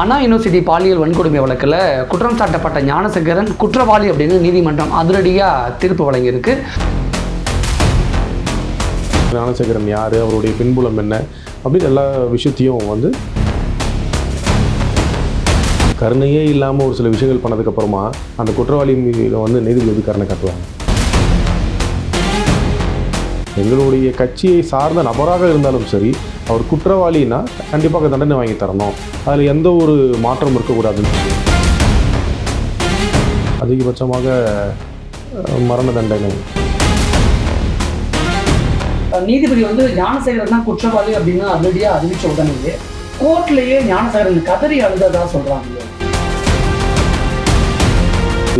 அண்ணா university பாலியல் வன்கொடுமை வழக்கில் குற்றம் சாட்டப்பட்ட ஞானசேகரன் குற்றவாளி அப்படின்னு நீதிமன்றம் அதிரடியாக தீர்ப்பு வழங்கியிருக்கு. ஞானசேகரன் யார், அவருடைய பின்புலம் என்ன அப்படின்னு எல்லா விஷயத்தையும் வந்து கருணையே இல்லாமல் ஒரு சில விஷயங்கள் பண்ணதுக்கப்புறமா அந்த குற்றவாளி மீது வந்து நீதிபதி கருணை காட்டுவாங்க. எங்களுடைய கட்சியை சார்ந்த நபராக இருந்தாலும் சரி, அவர் குற்றவாளின்னா கண்டிப்பாக தண்டனை வாங்கி தரணும், அதில் எந்த ஒரு மாற்றம் இருக்கக்கூடாதுன்னு சொல்லி அதிகபட்சமாக மரண தண்டனை. நீதிபதி வந்து ஞானசேகரன் தான் குற்றவாளி அப்படின்னு அதிரடியாக அறிவிச்ச உடனே கோர்ட்லேயே ஞானசேகரன் கதறி அழுததா சொல்கிறாங்க.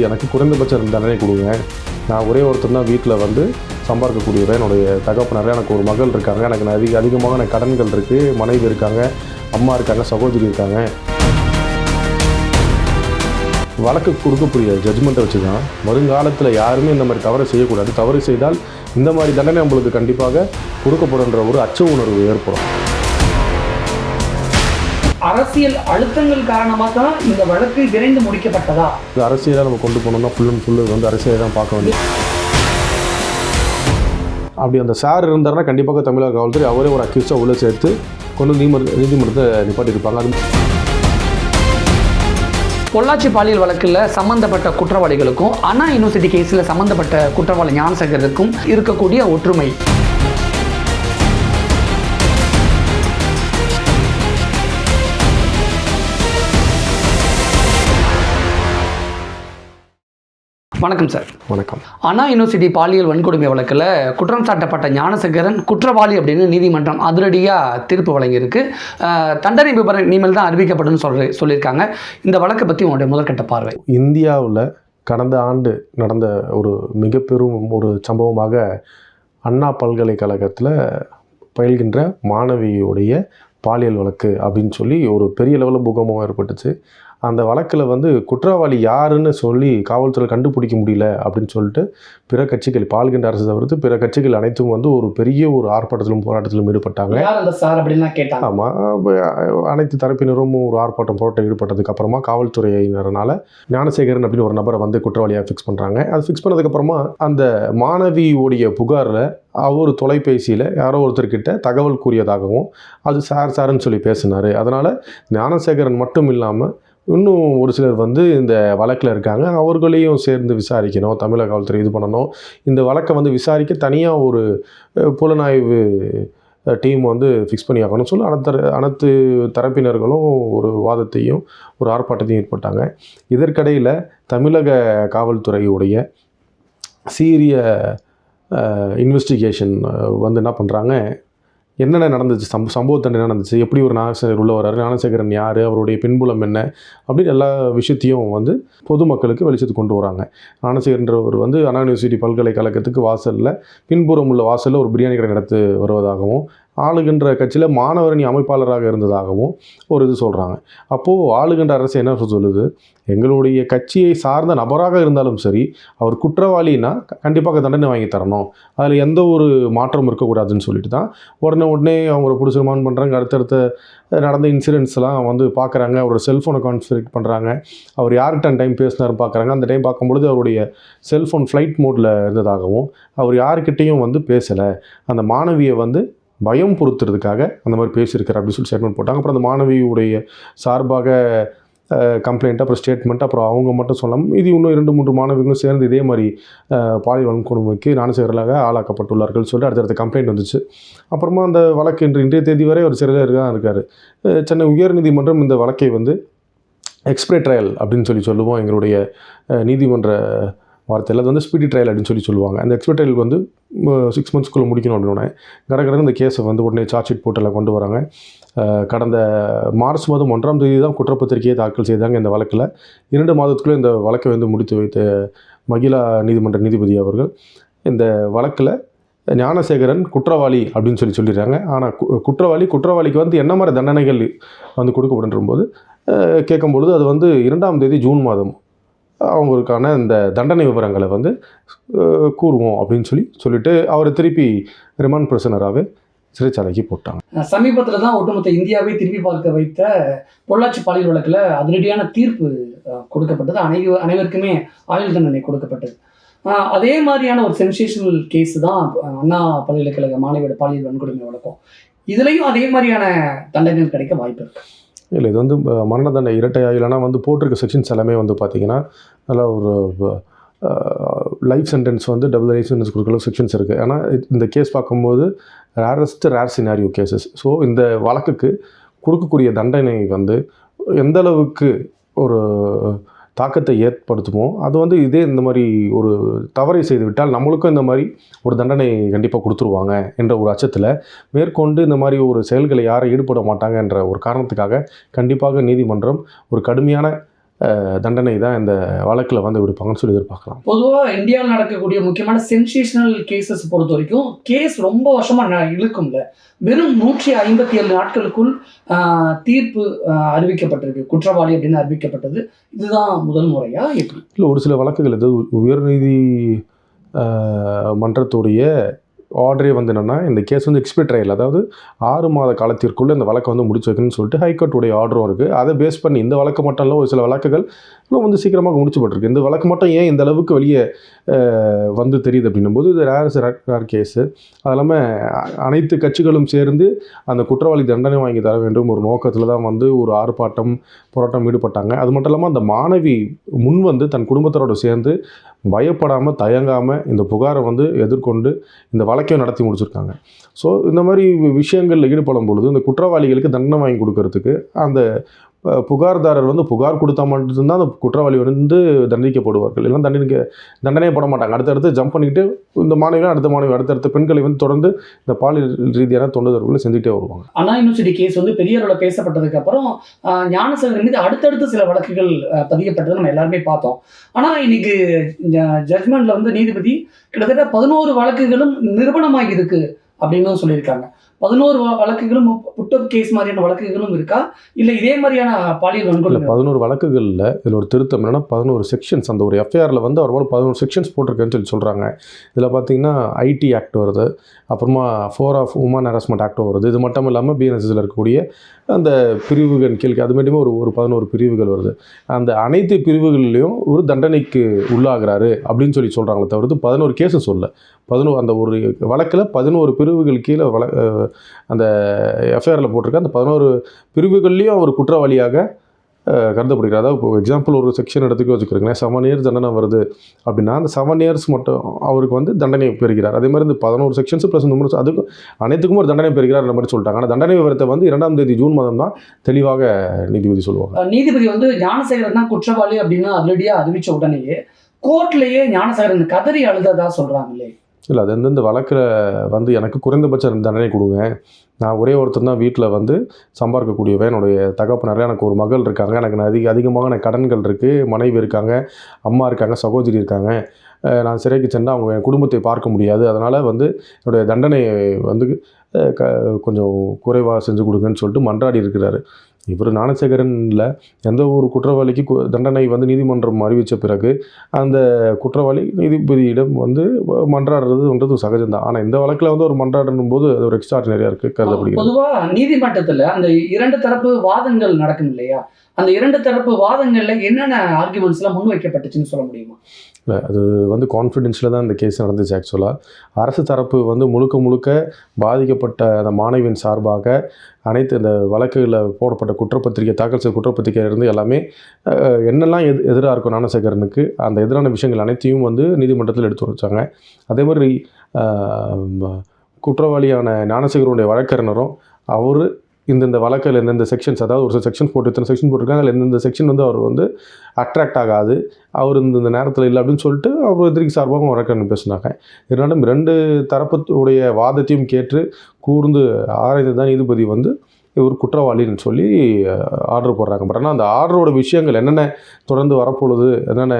எனக்கு குறைந்தபட்ச தண்டனை கொடுங்க, நான் ஒரே ஒருத்தர் தான் வீட்டில் வந்து சம்பாதிக்கக்கூடியவர், என்னுடைய தகப்பனார், எனக்கு ஒரு மகள் இருக்காங்க, எனக்கு அதிகமாக எனக்கு கடன்கள் இருக்குது, மனைவி இருக்காங்க, அம்மா இருக்காங்க, சகோதரி இருக்காங்க. வழக்கு கொடுக்கக்கூடிய ஜட்ஜ்மெண்ட்டை வச்சு தான் வருங்காலத்தில் யாருமே இந்த மாதிரி தவறு செய்யக்கூடாது, தவறு செய்தால் இந்த மாதிரி தண்டனை நம்மளுக்கு கண்டிப்பாக கொடுக்கப்படுன்ற ஒரு அச்ச உணர்வு ஏற்படும். அரசியல் அழுத்தங்கள் காரணமாக தான் இந்த வழக்கு விரைந்து முடிக்கப்பட்டதா? இது அரசியலாக நம்ம கொண்டு போனோம்னா ஃபுல் அண்ட் ஃபுல்லு வந்து அரசியலை தான் பார்க்க வேண்டியது. அப்படி அந்த சார் இருந்தாருன்னா கண்டிப்பாக தமிழக காவல்துறை அவரே ஒரு அக்யூஸ்டாக உள்ள சேர்த்து கொண்டு நீதிமன்றத்தை நிப்பாட்டியிருப்பாங்க. அது பொள்ளாச்சி பாலியல் வழக்கில் சம்பந்தப்பட்ட குற்றவாளிகளுக்கும் அண்ணா யூனிவர்சிட்டி கேஸில் சம்பந்தப்பட்ட குற்றவாளி ஞானசேகருக்கும் இருக்கக்கூடிய ஒற்றுமை. வணக்கம் சார். வணக்கம். அண்ணா யூனிவர்சிட்டி பாலியல் வன்கொடுமை வழக்கில் குற்றம் சாட்டப்பட்ட ஞானசேகரன் குற்றவாளி அப்படின்னு நீதிமன்றம் அதிரடியாக தீர்ப்பு வழங்கியிருக்கு. தண்டனை விபரம் இனிமேல் தான் அறிவிக்கப்படும் சொல்லியிருக்காங்க. இந்த வழக்கை பற்றி உங்களுடைய முதற்கட்ட பார்வை. இந்தியாவில் கடந்த ஆண்டு நடந்த ஒரு மிக பெரும் ஒரு சம்பவமாக அண்ணா பல்கலைக்கழகத்தில் பயில்கின்ற மாணவியுடைய பாலியல் வழக்கு அப்படின்னு சொல்லி ஒரு பெரிய லெவலில் பூகம்பம் ஏற்பட்டுச்சு. அந்த வழக்கில் வந்து குற்றவாளி யாருன்னு சொல்லி காவல்துறை கண்டுபிடிக்க முடியல அப்படின்னு சொல்லிட்டு பிற கட்சிகள், பால்கின்ற அரசு தவிர்த்து பிற கட்சிகள் அனைத்தும் வந்து ஒரு பெரிய ஒரு ஆர்ப்பாட்டத்திலும் போராட்டத்திலும் ஈடுபட்டாங்க. ஆமாம், அனைத்து தரப்பினரும் ஒரு போராட்டம் ஈடுபட்டதுக்கு அப்புறமா காவல்துறையினரால் ஞானசேகரன் அப்படின்னு ஒரு நபரை வந்து குற்றவாளியாக ஃபிக்ஸ் பண்ணுறாங்க. அது ஃபிக்ஸ் பண்ணதுக்கப்புறமா அந்த மாணவியுடைய புகாரில் அவர் தொலைபேசியில் யாரோ ஒருத்தர்கிட்ட தகவல் கூறியதாகவும் அது சாருன்னு சொல்லி பேசினார். அதனால் ஞானசேகரன் மட்டும் இல்லாமல் இன்னும் ஒரு சிலர் வந்து இந்த வழக்கில் இருக்காங்க, அவர்களையும் சேர்ந்து விசாரிக்கணும், தமிழக காவல்துறை இது பண்ணணும். இந்த வழக்கை வந்து விசாரிக்க தனியாக ஒரு புலனாய்வு டீம் வந்து ஃபிக்ஸ் பண்ணி ஆகணும்னு சொல்லி அனைத்து தரப்பினர்களும் ஒரு வாதத்தையும் ஒரு ஆர்ப்பாட்டத்தையும் ஏற்பட்டாங்க. இதற்கிடையில் தமிழக காவல்துறையுடைய சீரிய இன்வெஸ்டிகேஷன் வந்து என்ன பண்ணுறாங்க, என்னென்ன நடந்துச்சு, சம்பவத்தை என்ன நடந்துச்சு, எப்படி ஒரு ஞானசேகரன் உள்ள வர்றாரு, ஞானசேகரன் யார், அவருடைய பின்புலம் என்ன அப்படின்னு எல்லா விஷயத்தையும் வந்து பொதுமக்களுக்கு வெளிச்சத்துக்கு கொண்டு வராங்க. ஞானசேகரன்றவர் வந்து அண்ணா யூனிவர்சிட்டி பல்கலைக்கழகத்துக்கு வாசலில் பின்புறம் உள்ள வாசலில் ஒரு பிரியாணி கடை நடத்தி வருவதாகவும், ஆளுகின்ற கட்சியில் மாணவரணி அமைப்பாளராக இருந்ததாகவும் ஒரு இது சொல்கிறாங்க. அப்போது ஆளுகின்ற அரசு என்ன சொல்லுது, எங்களுடைய கட்சியை சார்ந்த நபராக இருந்தாலும் சரி, அவர் குற்றவாளின்னா கண்டிப்பாக தண்டனை வாங்கி தரணும், அதில் எந்த ஒரு மாற்றம் இருக்கக்கூடாதுன்னு சொல்லிட்டு தான் உடனே அவங்கள பிடிச்சி ரிமாண்ட் பண்ணுறாங்க. அடுத்தடுத்த நடந்த இன்சிடென்ட்ஸ்லாம் வந்து பார்க்குறாங்க, அவரோட செல்ஃபோனை கான்ஃபிகர் பண்ணுறாங்க, அவர் யார்கிட்ட டைம் பேசினார்னு பார்க்குறாங்க. அந்த டைம் பார்க்கும்பொழுது அவருடைய செல்ஃபோன் ஃப்ளைட் மோடில் இருந்ததாகவும், அவர் யாருக்கிட்டையும் வந்து பேசலை, அந்த மாணவியை வந்து பயம் பொறுத்துறதுக்காக அந்த மாதிரி பேசியிருக்காரு அப்படின்னு சொல்லி ஸ்டேட்மெண்ட் போட்டாங்க. அப்புறம் அந்த மாணவியுடைய சார்பாக கம்ப்ளைண்ட், அப்புறம் ஸ்டேட்மெண்ட், அப்புறம் அவங்க மட்டும் சொல்லாமல் இது இன்னும் 2-3 மாணவிகளும் சேர்ந்து இதே மாதிரி பாலியல் வன்கொடுமைக்கு ஞானசேகரனாக ஆளாக்கப்பட்டுள்ளார்கள் சொல்லி அடுத்தடுத்த கம்ப்ளைண்ட் வந்துச்சு. அப்புறமா அந்த வழக்கு இன்றைய தேதி வரை ஒரு சிறையில் தான் இருக்கார். சென்னை உயர்நீதிமன்றம் இந்த வழக்கை வந்து எக்ஸ்பிரே ட்ரையல் அப்படின்னு சொல்லுவோம் எங்களுடைய நீதிமன்ற வார்த்தையில், அது வந்து ஸ்பீடி ட்ரையல் அப்படின்னு சொல்லுவாங்க. அந்த எக்ஸ்பிரே ட்ரையல் வந்து 6 மந்த்ஸ்க்குள்ளே முடிக்கணும் அப்படின்னோடனே கடற்கடை இந்த கேஸை வந்து உடனே சார்ஜ் ஷீட் போட்டெல்லாம் கொண்டு வராங்க. கடந்த மார்ச் மாதம் 1ஆம் தேதி தான் குற்றப்பத்திரிகையை தாக்கல் செய்தாங்க. இந்த வழக்கில் 2 மாதத்துக்குள்ளே இந்த வழக்கை வந்து முடித்து வைத்த மகிழா நீதிமன்ற நீதிபதி அவர்கள் இந்த வழக்கில் ஞானசேகரன் குற்றவாளி அப்படின்னு சொல்லிடுறாங்க. ஆனால் குற்றவாளிக்கு வந்து என்ன மாதிரி தண்டனைகள் வந்து கொடுக்கப்படும் போது கேட்கும்பொழுது அது வந்து 2ஆம் தேதி ஜூன் மாதம் அவங்களுக்கான இந்த தண்டனை விவரங்களை வந்து கூறுவோம் அப்படின்னு சொல்லிட்டு அவரை திருப்பி ரிமாண்ட் பிரசனராகவே சிறைச்சாலைக்கு போட்டாங்க. சமீபத்தில் தான் ஒட்டுமொத்த இந்தியாவை திரும்பி பார்க்க வைத்த பொள்ளாச்சி பாலியல் வழக்கில் அதிரடியான தீர்ப்பு கொடுக்கப்பட்டது. அனைவருக்குமே ஆயுள் தண்டனை கொடுக்கப்பட்டது. அதே மாதிரியான ஒரு சென்சேஷனல் கேஸ் தான் அண்ணா பல்கலைக்கழக மாணவியோட பாலியல் வன்கொடுமை வழக்கம். இதுலேயும் அதே மாதிரியான தண்டனைகள் கிடைக்க வாய்ப்பு இருக்கு. இல்லை, இது வந்து மரண தண்டனை இரட்டை ஆயுள். ஆனால் வந்து போட்டிருக்க செக்ஷன்ஸ் எல்லாமே வந்து பார்த்திங்கன்னா நல்லா ஒரு லைஃப் சென்டென்ஸ் வந்து டபுள் லைஃப் சென்டென்ஸ் கொடுக்குற செக்ஷன்ஸ் இருக்குது. ஆனால் இந்த கேஸ் பார்க்கும்போது ரேர் சினாரியோ கேசஸ். ஸோ இந்த வழக்குக்கு கொடுக்கக்கூடிய தண்டனை வந்து எந்த அளவுக்கு ஒரு தாக்கத்தை ஏற்படுத்துமோ அது வந்து இதே இந்த மாதிரி ஒரு தவறை செய்து விட்டால் நம்மளுக்கும் இந்த மாதிரி ஒரு தண்டனை கண்டிப்பாக கொடுத்துருவாங்க என்ற ஒரு அச்சத்தில் மேற்கொண்டு இந்த மாதிரி ஒரு செயல்களை யாரும் ஈடுபட மாட்டாங்க என்ற ஒரு காரணத்துக்காக கண்டிப்பாக நீதிமன்றம் ஒரு கடுமையான தண்டனை தான் இந்த வழக்கில் வந்து விடுப்பாங்கன்னு சொல்லி எதிர்பார்க்கலாம். பொதுவாக இந்தியாவில் நடக்கக்கூடிய முக்கியமான சென்சேஷனல் கேசஸ் பொறுத்த வரைக்கும் கேஸ் ரொம்ப வருஷமாக இழுக்கும்ல. வெறும் 157 நாட்களுக்குள் தீர்ப்பு அறிவிக்கப்பட்டிருக்கு, குற்றவாளி அப்படின்னு அறிவிக்கப்பட்டது. இதுதான் முதல் முறையா எப்படி? இல்லை, ஒரு சில வழக்குகள் இது உயர்நீதி மன்றத்துடைய ஆர்டரே வந்து என்னென்னா இந்த கேஸ் வந்து எக்ஸ்பெக்ட் ட்ரையல், அதாவது 6 மாத காலத்திற்குள்ளே இந்த வழக்கை வந்து முடிச்சு வைக்கணும்னு சொல்லிட்டு ஹைகோர்ட்டுடைய ஆர்டரும் இருக்குது. அதை பேஸ் பண்ணி இந்த வழக்கு மட்டும் இல்லை, ஒரு சில வழக்குகள் வந்து சீக்கிரமாக முடிச்சுப்பட்டிருக்கு. இந்த வழக்கு மட்டும் ஏன் இந்த அளவுக்கு வெளியே வந்து தெரியுது அப்படின்னும்போது இது ரேர் கேஸு. அது இல்லாமல் அனைத்து கட்சிகளும் சேர்ந்து அந்த குற்றவாளி தண்டனை வாங்கி தர வேண்டும் ஒரு நோக்கத்தில் தான் வந்து ஒரு ஆர்ப்பாட்டம் போராட்டம் ஈடுபட்டாங்க. அது மட்டும் இல்லாமல் அந்த மாணவி முன் வந்து தன் குடும்பத்தரோடு சேர்ந்து பயப்படாமல் தயங்காமல் இந்த புகாரை வந்து எதிர்கொண்டு இந்த வழக்கையும் நடத்தி முடிச்சிருக்காங்க. ஸோ இந்த மாதிரி விஷயங்களில் ஈடுபடும் பொழுது இந்த குற்றவாளிகளுக்கு தண்டனை வாங்கி கொடுக்கறதுக்கு அந்த புகார்தாரர் வந்து புகார் கொடுத்தா மட்டும்தான் அந்த குற்றவாளி வந்து தண்டிக்கப்படுவார்கள். இல்லைன்னா தண்டனையே போட மாட்டாங்க. அடுத்தடுத்து ஜம்ப் பண்ணிக்கிட்டு இந்த மாணவியும் அடுத்தடுத்த பெண்களை வந்து தொடர்ந்து இந்த பாலியல் ரீதியான தொண்டுதல்களை செஞ்சுட்டே வருவாங்க. அண்ணா யூனிவர்சிட்டி கேஸ் வந்து பெரிய அளவில் பேசப்பட்டதுக்கு அப்புறம் ஞானசேகரன் மீது அடுத்தடுத்து சில வழக்குகள் பதியப்பட்டது நம்ம எல்லாருமே பார்த்தோம். ஆனால் இன்னைக்கு ஜட்மெண்ட்ல வந்து நீதிபதி கிட்டத்தட்ட 11 வழக்குகளும் நிரூபணமாகி இருக்கு அப்படின்னு சொல்லியிருக்காங்க. 11 வழக்குகளும் புட்டப் கேஸ் மாதிரியான வழக்குகளும் இருக்கா, இல்லை இதே மாதிரியான பாலியல் வன்கொடுமை? 11 வழக்குகளில் இதில் ஒரு திருத்தம் என்னன்னா 11 செக்ஷன்ஸ் அந்த ஒரு எஃப்ஐஆரில் வந்து அவர் 11 செக்ஷன்ஸ் போட்டிருக்கேன்னு சொல்கிறாங்க. இதில் பார்த்தீங்கன்னா ஐடி ஆக்ட் வருது, அப்புறமா 4 ஆஃப் உமன் ஹராஸ்மெண்ட் ஆக்ட் வருது. இது மட்டும் இல்லாமல் பிஎன்எஸ்எஸ்ல இருக்கக்கூடிய அந்த பிரிவுகள் கீழே அது மட்டுமே ஒரு 11 பிரிவுகள் வருது. அந்த அனைத்து பிரிவுகளிலையும் ஒரு தண்டனைக்கு உள்ளாகிறாரு அப்படின்னு சொல்கிறாங்களே தவிர்த்து 11 கேஸும் சொல்ல. 11 அந்த ஒரு வழக்கில் 11 பிரிவுகள் கீழே அந்த எஃப்ஐஆரில் போட்டிருக்க அந்த 11 பிரிவுகள்லேயும் அவர் குற்றவாளியாக கருதப்படுகிறார். அதாவது இப்போ எக்ஸாம்பிள் ஒரு செக்ஷன் எடுத்துக்க வச்சுக்கிறேன், 7 இயர்ஸ் தண்டனை வருது அப்படின்னா அந்த 7 இயர்ஸ் மட்டும் அவருக்கு வந்து தண்டனை பெறுகிறார். அதே மாதிரி இந்த 11 செக்ஷன்ஸ் ப்ளஸ் இந்த அதுக்கும் அனைத்துக்கும் ஒரு தண்டனை பெறுகிறார் மாதிரி சொல்லிட்டாங்க. ஆனால் தண்டனை விவரத்தை வந்து 2ஆம் தேதி ஜூன் மாதம் தான் தெளிவாக நீதிபதி சொல்லுவாங்க. நீதிபதி வந்து ஞானசேகரன் தான் குற்றவாளி அப்படின்னு அதிரடியாக அறிவித்த உடனேயே கோர்ட்லேயே ஞானசேகரன் கதறி அழுததா சொல்கிறாங்களே. இல்லை, அது எந்தெந்த வழக்கில் வந்து எனக்கு குறைந்தபட்ச தண்டனை கொடுங்க, நான் ஒரே ஒருத்தர் தான் வீட்டில் வந்து சம்பாதிக்கக்கூடியவன், என்னுடைய தகப்பனார், எனக்கு ஒரு மகள் இருக்காங்க, எனக்கு அதிகமான கடன்கள் இருக்குது, மனைவி இருக்காங்க, அம்மா இருக்காங்க, சகோதரி இருக்காங்க, நான் சிறைக்கு சென்றால் அவங்க என் குடும்பத்தை பார்க்க முடியாது, அதனால் வந்து என்னுடைய தண்டனையை வந்து கொஞ்சம் குறைவாக செஞ்சு கொடுங்கன்னு சொல்லிட்டு மன்றாடி இருக்கிறாரு. இவர் ஞானசேகரனில் எந்த ஒரு குற்றவாளிக்கு தண்டனை வந்து நீதிமன்றம் அறிவித்த பிறகு அந்த குற்றவாளி நீதிபதியிடம் வந்து மன்றாடுறதுன்றது சகஜம்தான். ஆனால் இந்த வழக்கில் வந்து ஒரு மன்றாடும் போது அது ஒரு எக்ஸ்ட்ராடினரியாக இருக்குது கருதப்படுகிறது. பொதுவாக நீதிமன்றத்தில் அந்த 2 தரப்பு வாதங்கள் நடக்கும் இல்லையா, அந்த 2 தரப்பு வாதங்களில் என்னென்ன ஆர்குமெண்ட்ஸ்லாம் முன்வைக்கப்பட்டுச்சுன்னு சொல்ல முடியுமா? இல்லை, அது வந்து கான்ஃபிடென்ஷியலாக தான் இந்த கேஸ் நடந்துச்சு. ஆக்சுவலாக அரசு தரப்பு வந்து முழுக்க பாதிக்கப்பட்ட அந்த மாணவியின் சார்பாக அனைத்து இந்த வழக்குகளில் போடப்பட்ட குற்றப்பத்திரிகை தாக்கல் செய்த குற்றப்பத்திரிகையிலிருந்து எல்லாமே என்னெல்லாம் எதிராக இருக்கும் ஞானசேகரனுக்கு அந்த எதிரான விஷயங்கள் அனைத்தையும் வந்து நீதிமன்றத்தில் எடுத்து வச்சாங்க. அதே மாதிரி குற்றவாளியான ஞானசேகரனுடைய வழக்கறிஞரும் அவர் இந்த வழக்கில் எந்தெந்த செக்ஷன்ஸ், அதாவது ஒரு செக்ஷன் இத்தனை செக்ஷன் போட்டிருக்காங்க, அதில் எந்தெந்த செக்ஷன் வந்து அவர் வந்து அட்ராக்ட் ஆகாது, அவர் இந்த நேரத்தில் இல்லை அப்படின்னு சொல்லிட்டு அவர் எதிர்க்கு சார்பாக வழக்கறிஞர் பேசினாங்க. இதனாலும் 2 தரப்புடைய வாதத்தையும் கேட்டு கூர்ந்து ஆராய்ந்து தான் நீதிபதி வந்து இவர் குற்றவாளின்னு சொல்லி ஆர்டர் போடுறாங்க. பட் ஆனால் அந்த ஆர்டரோட விஷயங்கள் என்னென்ன தொடர்ந்து வரப்பொழுது என்னென்ன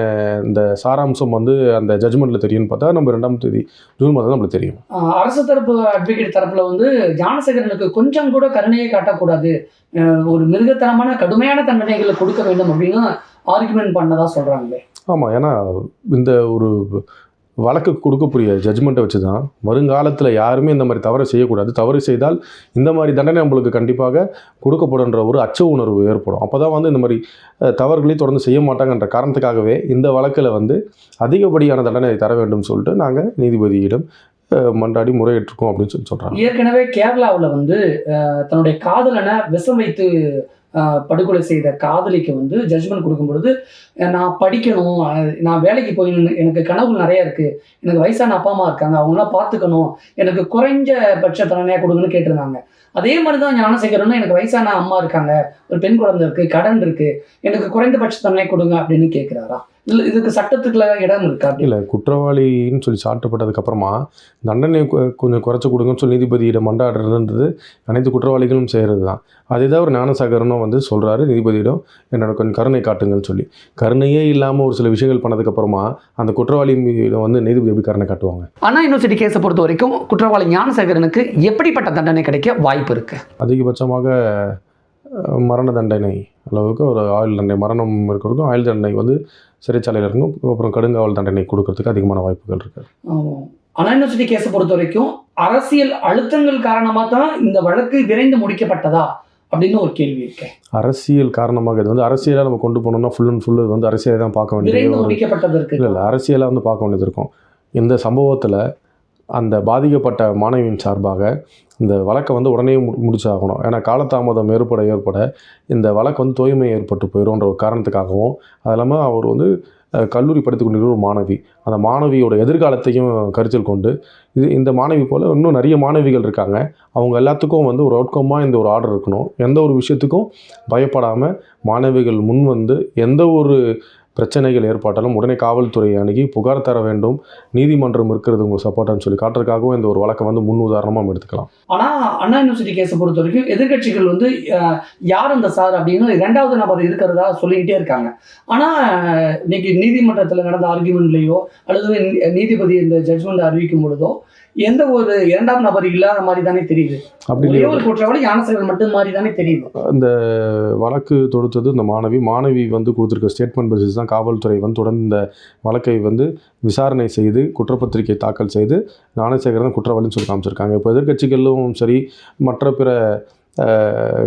இந்த சாராம்சம் வந்து அந்த ஜட்மெண்ட்டில் தெரியும்னு பார்த்தா நம்ம 2ஆம் தேதி ஜூன் மாதம் தான் நம்மளுக்கு தெரியும். அரசு தரப்பு அட்வொகேட் தரப்பில் வந்து ஞானசேகரனுக்கு கொஞ்சம் கூட கருணையை காட்டக்கூடாது, ஒரு மிருகத்தனமான கடுமையான தண்டனைகளை கொடுக்க வேண்டும் அப்படின்னு ஆர்குமெண்ட் பண்ணதா சொல்கிறாங்களே. ஆமாம், ஏன்னா இந்த ஒரு வழக்கு கொடுக்கக்கூடிய ஜட்ஜ்மெண்ட்டை வச்சு தான் வருங்காலத்தில் யாருமே இந்த மாதிரி தவறு செய்யக்கூடாது. தவறு செய்தால் இந்த மாதிரி தண்டனை நம்மளுக்கு கண்டிப்பாக கொடுக்கப்படுன்ற ஒரு அச்ச உணர்வு ஏற்படும். அப்போ தான் வந்து இந்த மாதிரி தவறுகளை தொடர்ந்து செய்ய மாட்டாங்கன்ற காரணத்துக்காகவே இந்த வழக்கில் வந்து அதிகப்படியான தண்டனை தர வேண்டும் சொல்லிட்டு நாங்கள் நீதிபதியிடம் மன்றாடி முறையிட்டிருக்கோம் அப்படின்னு சொல்கிறாங்க. ஏற்கனவே கேரளாவில் வந்து தன்னுடைய காதலனை விஷம் வைத்து படுகொலை செய்த காதலிக்கு வந்து ஜட்ஜ்மெண்ட் கொடுக்கும் பொழுது, நான் படிக்கணும், நான் வேலைக்கு போய் எனக்கு கனவு நிறைய இருக்குது, எனக்கு வயசான அப்பா அம்மா இருக்காங்க, அவங்களாம் பார்த்துக்கணும், எனக்கு குறைஞ்சபட்ச தண்டனையாக கொடுங்கன்னு கேட்டிருந்தாங்க. அதே மாதிரி தான் ஞானசேகரனும், எனக்கு வயசான அம்மா இருக்காங்க, ஒரு பெண் குழந்தை இருக்குது, கடன் இருக்குது, எனக்கு குறைந்தபட்ச தண்டனை கொடுங்க அப்படின்னு கேட்குறாரா? இல்லை இதுக்கு சட்டத்துக்குள்ள இடம் இருக்கா? இல்லை, குற்றவாளின்னு சொல்லி சாட்டப்பட்டதுக்கப்புறமா தண்டனை கொஞ்சம் குறைச்சி கொடுங்கன்னு சொல்லி நீதிபதியிடம் மன்றாடுறதுன்றது அனைத்து குற்றவாளிகளும் செய்கிறது தான். அதே தான் ஒரு ஞானசாகரனும் வந்து சொல்கிறாரு நீதிபதியிடம், என்னோட கொஞ்சம் கருணை காட்டுங்கன்னு சொல்லி. கருணையே இல்லாமல் ஒரு சில விஷயங்கள் பண்ணதுக்கப்புறமா அந்த குற்றவாளி வந்து நீதிபதி எப்படி கருணை காட்டுவாங்க? அண்ணா யூனிவர்சிட்டி கேஸை பொறுத்த வரைக்கும் குற்றவாளி ஞானசேகரனுக்கு எப்படிப்பட்ட தண்டனை கிடைக்க வாய்ப்பு இருக்குது? அதிகபட்சமாக மரண தண்டனை அளவுக்கு ஒரு ஆயுள் தண்டனை, மரணம் இருக்கிறதுக்கும் ஆயுள் தண்டனை வந்து சிறைச்சாலையில் இருக்கும், அப்புறம் கடுங்காவல் தண்டனை கொடுக்கறதுக்கு அதிகமான வாய்ப்புகள் இருக்குது. அண்ணா யூனிவர்சிட்டி கேஸை பொறுத்த வரைக்கும் அரசியல் அழுத்தங்கள் காரணமாக தான் இந்த வழக்கு விரைந்து முடிக்கப்பட்டதா அப்படின்னு ஒரு கேள்வி இருக்கு. அரசியல் காரணமாக இது வந்து அரசியலாக நம்ம கொண்டு போனோம்னா ஃபுல் அண்ட் ஃபுல் வந்து அரசியலை தான் பார்க்க வேண்டியது. முடிக்கப்பட்டது இருக்கு. இல்லை, அரசியலாக வந்து பார்க்க வேண்டியது இருக்கும். இந்த சம்பவத்தில் அந்த பாதிக்கப்பட்ட மாணவியின் சார்பாக இந்த வழக்கை வந்து உடனே முடிச்சாகணும். ஏன்னா காலதாமதம் ஏற்பட இந்த வழக்கு வந்து தூய்மை ஏற்பட்டு போயிடும்ன்ற ஒரு காரணத்துக்காகவும், அது இல்லாமல் அவர் வந்து கல்லூரி படித்து கொண்டிருக்கிற ஒரு மாணவி, அந்த மாணவியோட எதிர்காலத்தையும் கருத்தில் கொண்டு இந்த மாணவி போல் இன்னும் நிறைய மாணவிகள் இருக்காங்க, அவங்க எல்லாத்துக்கும் வந்து ஒரு அவுட்கம்மாக இந்த ஒரு ஆர்டர் இருக்கணும். எந்த ஒரு விஷயத்துக்கும் பயப்படாமல் மாணவிகள் முன் வந்து எந்த ஒரு பிரச்சனைகள் ஏற்பட்டாலும் உடனே காவல்துறையை அணுகி புகார் தர வேண்டும், நீதிமன்றம் இருக்கிறது உங்கள் சப்போர்ட்டான்னு சொல்லி காட்டுறதுக்காகவும் இந்த ஒரு வழக்கை வந்து முன் உதாரணமாக எடுத்துக்கலாம். ஆனால் அண்ணா யூனிவர்சிட்டி கேஸை பொறுத்த வரைக்கும் எதிர்கட்சிகள் வந்து யார் அந்த சார் அப்படின்னு இரண்டாவது நபர் இருக்கிறதா சொல்லிக்கிட்டே இருக்காங்க. ஆனால் இன்னைக்கு நீதிமன்றத்தில் நடந்த ஆர்கியூமெண்ட்லேயோ அல்லது நீதிபதி இந்த ஜட்ஜ்மெண்ட் அறிவிக்கும் பொழுதோ எந்த ஒரு இரண்டாம் நபர் இல்லாத மாதிரி தானே தெரியுது. அப்படி ஒரு குற்றவாளி ஞானசேகரன் மட்டும் மாதிரி தானே தெரியுது. இந்த வழக்கு தொடுத்தது இந்த மாணவி வந்து கொடுத்துருக்க ஸ்டேட்மெண்ட் பேசிஸ் தான் காவல்துறை வந்து தொடர்ந்து இந்த வழக்கை வந்து விசாரணை செய்து குற்றப்பத்திரிகை தாக்கல் செய்து ஞானசேகரன் குற்றவாளின்னு சொல்லி காமிச்சிருக்காங்க. இப்போ எதிர்கட்சிகளும் சரி மற்ற பிற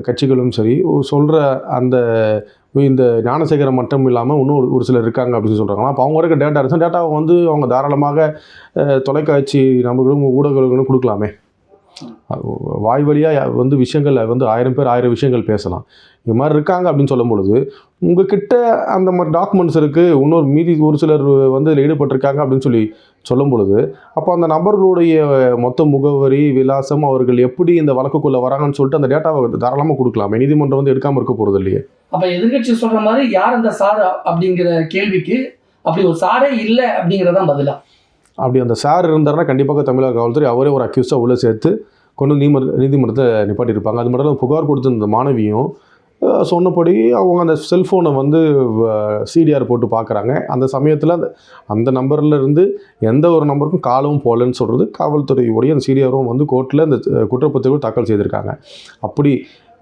கட்சிகளும் சரி சொல்கிற அந்த இந்த ஞானசேகரன் மட்டும் இல்லாமல் இன்னும் ஒரு சிலர் இருக்காங்க அப்படின்னு சொல்கிறாங்க. அப்போ அவங்க இருக்க டேட்டாவை வந்து அவங்க தாராளமாக தொலைக்காட்சி நம்பர்களும் ஊடகங்களும் கொடுக்கலாமே. வாய் வழியாக வந்து விஷயங்கள் வந்து 1000 பேர் 1000 விஷயங்கள் பேசலாம். இது மாதிரி இருக்காங்க அப்படின்னு சொல்லும் பொழுது உங்ககிட்ட அந்த மாதிரி டாக்குமெண்ட்ஸ் இருக்குது, இன்னொரு மீதி ஒரு சிலர் வந்து இதில் ஈடுபட்டிருக்காங்க அப்படின்னு சொல்லும் பொழுது அப்போ அந்த நபர்களுடைய மொத்த முகவரி விலாசம் அவர்கள் எப்படி இந்த வழக்குக்குள்ளே வராங்கன்னு சொல்லிட்டு அந்த டேட்டாவை தாராளமாக கொடுக்கலாமே. நீதிமன்றம் வந்து எடுக்காமல் இருக்க போகிறது இல்லையே. அப்போ எதிர்கட்சி சொல்கிற மாதிரி யார் அந்த சார் அப்படிங்கிற கேள்விக்கு அப்படி ஒரு சாரே இல்லை அப்படிங்கிறதான் பதிலா. அப்படி அந்த சார் இருந்தாருன்னா கண்டிப்பாக தமிழக காவல்துறை அவரே ஒரு அக்யூஸாக உள்ளே சேர்த்து கொண்டு நீதிமன்றத்தை நிப்பாட்டியிருப்பாங்க. அது மட்டும் புகார் கொடுத்த இந்த மாணவியும் சொன்னபடி அவங்க அந்த செல்ஃபோனை வந்து சிடிஆர் போட்டு பார்க்குறாங்க. அந்த சமயத்தில் அந்த நம்பரில் இருந்து எந்த ஒரு நம்பருக்கும் காலும் போகலன்னு சொல்கிறது காவல்துறையுடைய அந்த சிடிஆரும் வந்து கோர்ட்டில் இந்த குற்றப்பத்திரிகை தாக்கல் செய்திருக்காங்க. அப்படி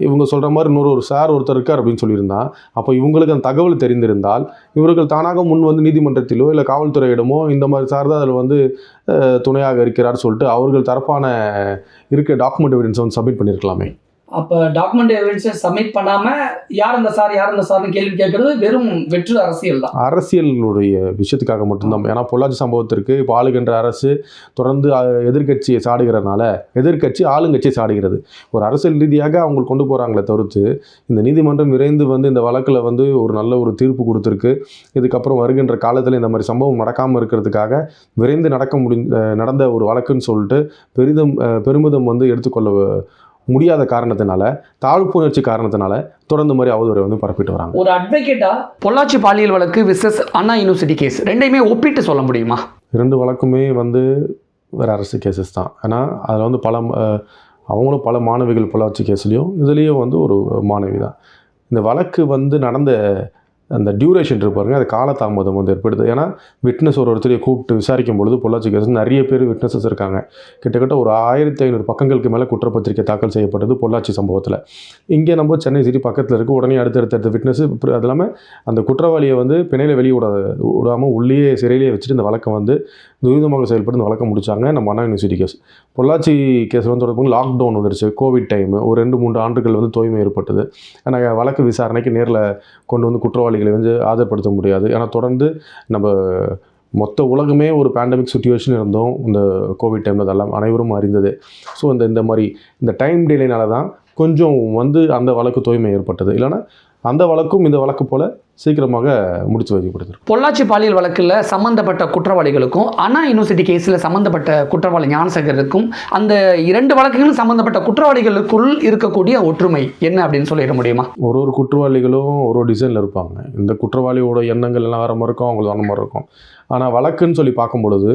இவங்க சொல்கிற மாதிரி இன்னொரு சார் ஒருத்தர் இருக்கார் அப்படின்னு சொல்லியிருந்தா அப்போ இவங்களுக்கு அந்த தகவல் தெரிந்திருந்தால் இவர்கள் தானாக முன் வந்து நீதிமன்றத்திலோ இல்லை காவல்துறையிடமோ இந்த மாதிரி சார் தான் அதில் வந்து துணையாக இருக்கிறார் சொல்லிட்டு அவர்கள் தரப்பான இருக்க டாக்குமெண்ட் எவிடன்ஸ் வந்து சப்மிட் பண்ணியிருக்கலாமே. அப்போ டாக்குமெண்ட் எவிடன்ஸை சப்மிட் பண்ணாமல் யார் அந்த சார்னு கேள்வி கேட்குறது வெறும் வெற்று அரசியல் தான். அரசியலுடைய விஷயத்துக்காக மட்டும்தான். ஏன்னா பொள்ளாச்சி சம்பவத்திற்கு இப்போ ஆளுகின்ற அரசு தொடர்ந்து எதிர்கட்சியை சாடுகிறனால எதிர்கட்சி ஆளுங்கட்சியை சாடுகிறது. ஒரு அரசியல் ரீதியாக அவங்க கொண்டு போகிறாங்களே தவிர்த்து இந்த நீதிமன்றம் விரைந்து வந்து இந்த வழக்கில் வந்து ஒரு நல்ல ஒரு தீர்ப்பு கொடுத்துருக்கு. இதுக்கப்புறம் வருகின்ற காலத்தில் இந்த மாதிரி சம்பவம் நடக்காமல் இருக்கிறதுக்காக விரைந்து நடந்த ஒரு வழக்குன்னு சொல்லிட்டு பெருமிதம் வந்து எடுத்துக்கொள்ள முடியாத காரணத்தினால தாழ்ப்புணர்ச்சி காரணத்தினால தொடர்ந்து மாதிரி அவதூறை வந்து பரப்பிட்டு வராங்க. ஒரு அட்வொகேட்டா பொள்ளாச்சி பாலியல் வழக்கு விசஸ் அண்ணா யூனிவர்சிட்டி கேஸ் ரெண்டையுமே ஒப்பிட்டு சொல்ல முடியுமா? 2 வழக்குமே வந்து வேறு அரசு கேசஸ் தான். ஏன்னா அதில் வந்து அவங்களும் பல மாணவிகள் பொள்ளாச்சி கேஸ்லேயும் இதுலேயும் வந்து ஒரு மாணவி தான். இந்த வழக்கு வந்து நடந்த அந்த டியூரேஷன் இருப்பாருங்க, அது காலதாமதம் வந்து ஏற்படுது. ஏன்னா விட்னஸ் ஒருத்தரையை கூப்பிட்டு விசாரிக்கும் பொழுது பொள்ளாச்சி கேஸ் நிறைய பேர் விட்னஸஸ் இருக்காங்க. கிட்டத்தட்ட ஒரு 1500 பக்கங்களுக்கு மேலே குற்றப்பத்திரிக்கை தாக்கல் செய்யப்பட்டது பொள்ளாச்சி சம்பவத்தில். இங்கே நம்ம சென்னை சிட்டி பக்கத்தில் இருக்குது. உடனே அடுத்தடுத்த விட்னஸ் அது இல்லாமல் அந்த குற்றவாளியை வந்து பிணையில் விடாமல் உள்ளே சிறையிலேயே வச்சுட்டு இந்த வழக்கை வந்து துரிதமாக செயல்பட்டு இந்த வழக்கை முடிச்சாங்க நம்ம அண்ணா யூனிவர்சிட்டி கேஸ். பொள்ளாச்சி கேஸ் வந்து தொடர்பு லாக்டவுன் வந்துருச்சு, கோவிட் டைமு, ஒரு 2-3 ஆண்டுகள் வந்து தோய்மை ஏற்பட்டது. ஏன்னா வழக்கு விசாரணைக்கு நேரில் கொண்டு வந்து குற்றவாளிகளை வந்து ஆஜர்படுத்த முடியாது. ஏன்னா தொடர்ந்து நம்ம மொத்த உலகமே ஒரு பேண்டமிக் சுச்சுவேஷன் இருந்தோம் இந்த கோவிட் டைமில், அதெல்லாம் அனைவரும் அறிந்தது. ஸோ இந்த மாதிரி இந்த டைம் டிலேனால தான் கொஞ்சம் வந்து அந்த வழக்கு தோய்மை ஏற்பட்டது. இல்லைன்னா அந்த வழக்கும் இந்த வழக்கு போல் சீக்கிரமாக முடிச்சு வைக்கப்படுது. பொள்ளாச்சி பாலியல் வழக்கில் சம்மந்தப்பட்ட குற்றவாளிகளுக்கும் அண்ணா யூனிவர்சிட்டி கேஸில் சம்மந்தப்பட்ட குற்றவாளி ஞானசேகருக்கும் அந்த 2 வழக்குகளும் சம்மந்தப்பட்ட குற்றவாளிகளுக்குள் இருக்கக்கூடிய ஒற்றுமை என்ன அப்படின்னு சொல்லிட முடியுமா? ஒரு குற்றவாளிகளும் ஒரு டிசைனில் இருப்பாங்க. இந்த குற்றவாளியோட எண்ணங்கள் எல்லாம் வேறு மாதிரி இருக்கும், அவங்களுக்கு அந்த மாதிரி இருக்கும். ஆனால் வழக்குன்னு சொல்லி பார்க்கும் பொழுது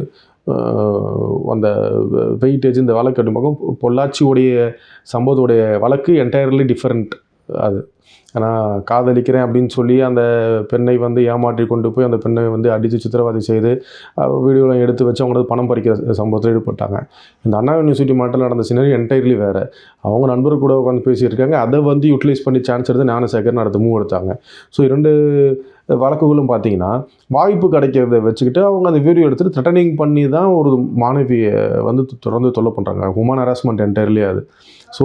அந்த வெயிட்டேஜ் இந்த வழக்கு அப்படி பார்க்கும் பொள்ளாச்சியோடைய சம்பவத்துடைய வழக்கு என்டையர்லி டிஃப்ரெண்ட். அது ஏன்னா காதலிக்கிறேன் அப்படின்னு சொல்லி அந்த பெண்ணை வந்து ஏமாற்றி கொண்டு போய் அந்த பெண்ணை வந்து அடித்து சித்திரவதை செய்து வீடியோலாம் எடுத்து வச்சு அவங்களோட பணம் பறிக்கிற சம்பவத்தில் ஈடுபட்டாங்க. இந்த அண்ணா யூனிவர்சிட்டி மாட்டில் நடந்த சினரி என்டையர்லி வேறு. அவங்க நண்பர் கூட உட்காந்து பேசியிருக்காங்க, அதை வந்து யூட்டிலைஸ் பண்ணி சான்ஸ் எடுத்து ஞானசேகர் அடுத்த மூவ் எடுத்தாங்க. ஸோ 2 வழக்குகளும் பார்த்தீங்கன்னா வாய்ப்பு கிடைக்கிறத வச்சுக்கிட்டு அவங்க அந்த வீடியோ எடுத்துகிட்டு த்ரெட்டனிங் பண்ணி தான் ஒரு மாணவியை வந்து தொடர்ந்து தொல்லை பண்ணுறாங்க. ஹியூமன் ஹராஸ்மெண்ட் என்டையர்லி அது. ஸோ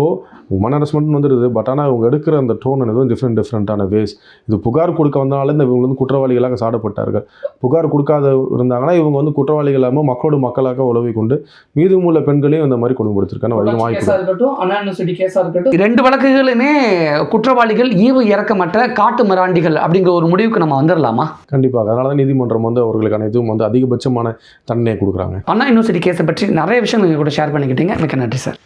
ஹியூமன் ஹராஸ்மெண்ட் வந்துடுது. பட் ஆனால் அவங்க எடுக்கிற அந்த டோன் எதுவும் டிஃப்ரெண்ட்டான வேஸ். இது புகார் கொடுக்க வந்தனால இவங்க வந்து குற்றவாளிகளாக சாடப்பட்டார்கள். புகார் கொடுக்காத இருந்தாங்கன்னா இவங்க வந்து குற்றவாளிகள் இல்லாமல் மக்களோட மக்களாக உழவை கொண்டு மீதமுள்ள பெண்களையும் இந்த மாதிரி கொடுமைப்படுத்திருக்காங்க. இருக்கட்டும், அண்ணா யூனிவர்சிட்டி கேஸாக இருக்கட்டும், 2 வழக்குகளுமே குற்றவாளிகள் ஈவு இறக்கமற்ற காட்டு மிராண்டிகள் அப்படிங்கிற ஒரு முடிவுக்கு நம்ம வந்துடலாமா? கண்டிப்பாக. அதனால தான் நீதிமன்றம் வந்து அவர்களுக்கான இதுவும் வந்து அதிகபட்சமான தண்டனையை கொடுக்குறாங்க. அண்ணா யூனிவர்சிட்டி கேஸை பற்றி நிறைய விஷயம் நீங்கள் கூட ஷேர் பண்ணிக்கிட்டீங்க. மிக்க நன்றி சார்.